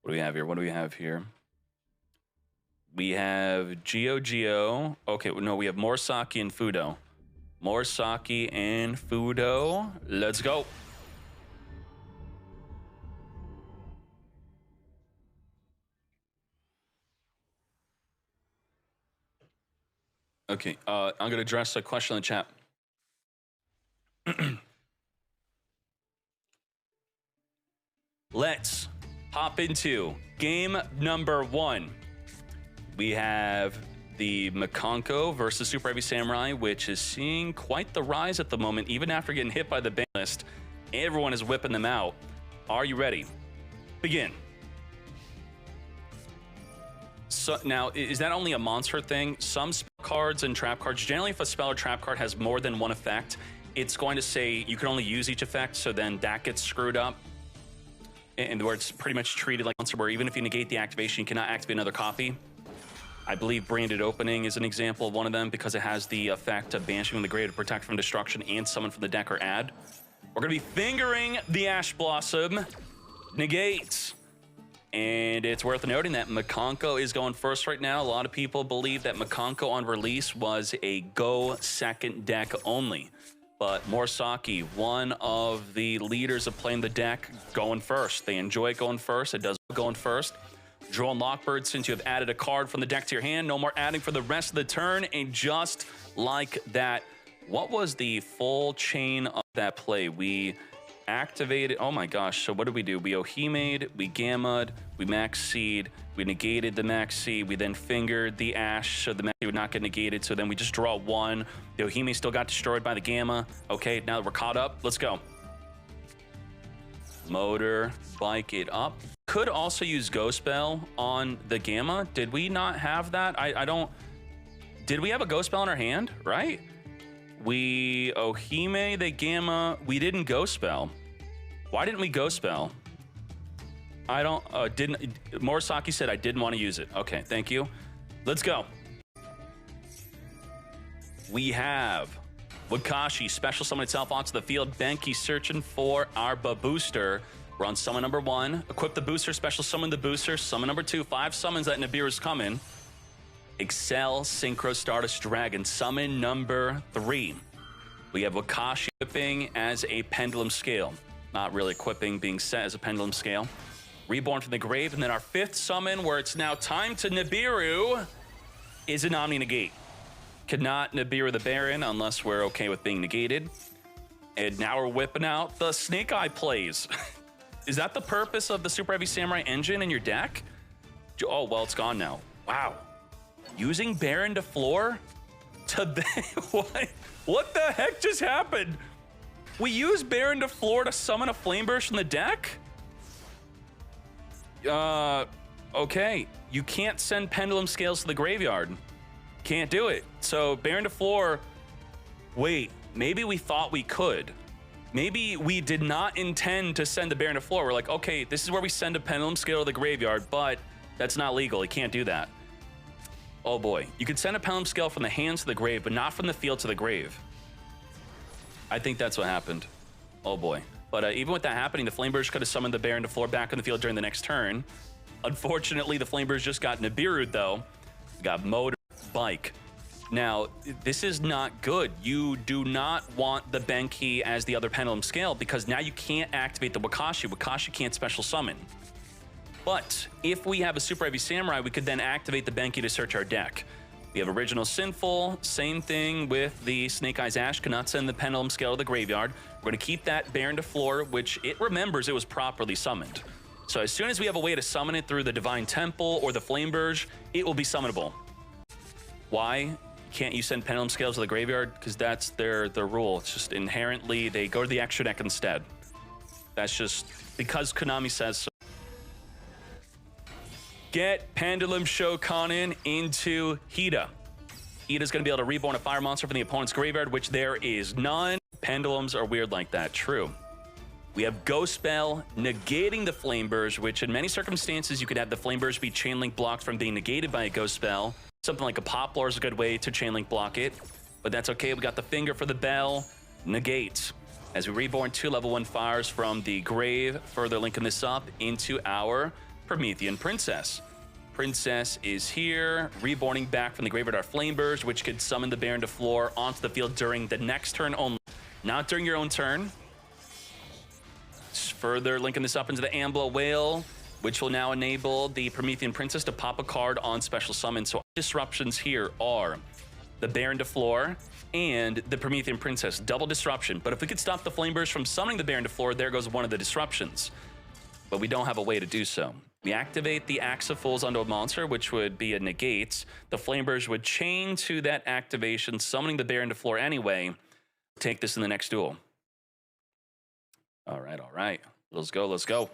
What do we have here? What do we have here? We have Geo. Okay, no, we have Morisaki and Fudo. Morisaki and Fudo. Let's go. Okay, I'm going to address a question in the chat. Let's hop into game number 1. We have the Makonko versus Superheavy Samurai, which is seeing quite the rise at the moment. Even after getting hit by the ban list, everyone is whipping them out. Are you ready? Begin. So now, is that only a monster thing? Some spell cards and trap cards, generally if a spell or trap card has more than one effect, it's going to say you can only use each effect, so then that gets screwed up. And where it's pretty much treated like a monster, where even if you negate the activation, you cannot activate another copy. I believe Branded Opening is an example of one of them because it has the effect of banishing from the grave to protect from destruction and summon from the deck or add. We're going to be fingering the Ash Blossom. Negates. And it's worth noting that Makonko is going first right now. A lot of people believe that Makonko on release was a go second deck only. But Morisaki, one of the leaders of playing the deck, going first. They enjoy going first. It does going first. Draw and Lockbird, since you have added a card from the deck to your hand, no more adding for the rest of the turn. And just like that, what was the full chain of that play? We activated, oh my gosh, so what did we do? We Ohime'd, we Gamma'd, we Max Seed, we negated the Max Seed, we then fingered the Ash, so the Max Seed would not get negated, so then we just draw 1. The Ohime still got destroyed by the Gamma. Okay, now that we're caught up, let's go. Motor, bike it up. Could also use Ghost Spell on the Gamma. Did we not have that? I don't... Did we have a Ghost Spell in our hand, right? We Ohime, the Gamma. We didn't Ghost Spell. Why didn't we Ghost Spell? I don't... Morisaki said I didn't want to use it. Okay, thank you. Let's go. We have Wakashi special summon itself onto the field. Benki searching for our booster. We're on summon number 1. Equip the booster, special summon the booster. Summon number 2. 5 summons that Nibiru's coming. Excel Synchro Stardust Dragon. Summon number 3. We have Wakashi equipping as a pendulum scale. Not really equipping, being set as a pendulum scale. Reborn from the grave. And then our 5th summon, where it's now time to Nibiru, is an Omni Negate. Cannot Nibiru the Baron unless we're okay with being negated. And now we're whipping out the Snake Eye plays. Is that the purpose of the Superheavy Samurai engine in your deck? Oh, well, it's gone now. Wow. Using Baron to floor? What the heck just happened? We use Baron to floor to summon a Flame Burst from the deck? Okay. You can't send Pendulum Scales to the graveyard. Can't do it. So Baron to floor, wait, maybe we thought we could. Maybe we did not intend to send the Baron to floor. We're like, okay, this is where we send a Pendulum Scale to the graveyard, but that's not legal. You can't do that. Oh boy. You could send a Pendulum Scale from the hands to the grave, but not from the field to the grave. I think that's what happened. Oh boy. But even with that happening, the Flamebirds could have summoned the Baron to floor back on the field during the next turn. Unfortunately, the Flamebirds just got Nibiru'd though. We got Motor, Bike. Now, this is not good. You do not want the Benki as the other Pendulum Scale because now you can't activate the Wakashi. Wakashi can't special summon. But if we have a Super Heavy Samurai, we could then activate the Benki to search our deck. We have Original Sinful, same thing with the Snake Eyes Ash, cannot send the Pendulum Scale to the graveyard. We're going to keep that Baron to floor, which it remembers it was properly summoned. So as soon as we have a way to summon it through the Divine Temple or the Flame Burge, it will be summonable. Why can't you send Pendulum Scales to the graveyard? Because that's their rule. It's just inherently, they go to the extra deck instead. That's just because Konami says so. Get Pendulum Shokanen into Hida. Hida's going to be able to reborn a fire monster from the opponent's graveyard, which there is none. Pendulums are weird like that. True. We have Ghost Spell negating the Flame Burge, which in many circumstances you could have the Flame Burge be chain link blocked from being negated by a Ghost Spell. Something like a Poplar is a good way to chain link block it, but that's okay. We got the Finger for the Bell. Negate. As we reborn 2 level 1 fires from the grave, further linking this up into our Promethean Princess. Princess is here, reborning back from the graveyard our Flameburst, which could summon the Baron de Fleur onto the field during the next turn only, not during your own turn. Further linking this up into the Ambler Whale, which will now enable the Promethean Princess to pop a card on special summon. So disruptions here are the Baron de Fleur and the Promethean Princess, double disruption. But if we could stop the Flameburst from summoning the Baron de Fleur, there goes one of the disruptions. But we don't have a way to do so. We activate the Axe of Fools onto a monster, which would be a negate. The Flameburst would chain to that activation, summoning the Baron de Fleur anyway. Take this in the next duel. All right, all right. Let's go, let's go.